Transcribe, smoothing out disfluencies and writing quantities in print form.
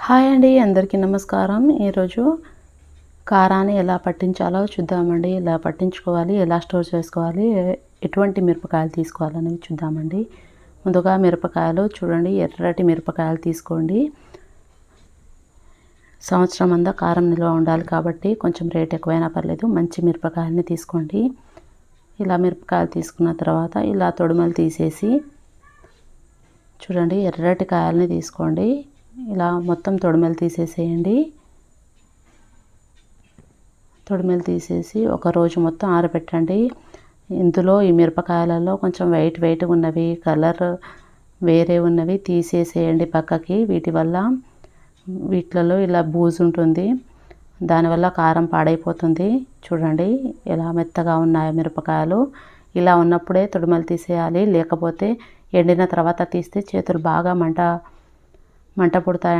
Hi అండి, అందరికీ నమస్కారం. ఈరోజు కారాన్ని ఎలా పట్టించాలో చూద్దామండి. ఎలా పట్టించుకోవాలి, ఎలా స్టోర్ చేసుకోవాలి, ఎటువంటి మిరపకాయలు తీసుకోవాలనేది చూద్దామండి. ముందుగా మిరపకాయలు చూడండి, ఎర్రటి మిరపకాయలు తీసుకోండి. సంవత్సరం అంతా కారం నిల్వ ఉండాలి కాబట్టి కొంచెం రేట్ ఎక్కువైనా పర్లేదు, మంచి మిరపకాయలని తీసుకోండి. ఇలా మిరపకాయలు తీసుకున్న తర్వాత ఇలా తొడిమలు తీసేసి చూడండి, ఎర్రటి కాయల్ని తీసుకోండి. ఇలా మొత్తం తొడిమలు తీసేసేయండి. తొడిమలు తీసేసి ఒకరోజు మొత్తం ఆరబెట్టండి. ఇందులో ఈ మిరపకాయలలో కొంచెం వైట్ ఉన్నవి, కలర్ వేరే ఉన్నవి తీసేసేయండి పక్కకి. వీటిలలో ఇలా బూజు ఉంటుంది, దానివల్ల కారం పాడైపోతుంది. చూడండి ఎలా మెత్తగా ఉన్నాయో మిరపకాయలు. ఇలా ఉన్నప్పుడే తొడిమలు తీసేయాలి, లేకపోతే ఎండిన తర్వాత తీస్తే చేతులు బాగా మంట పుడతాయి.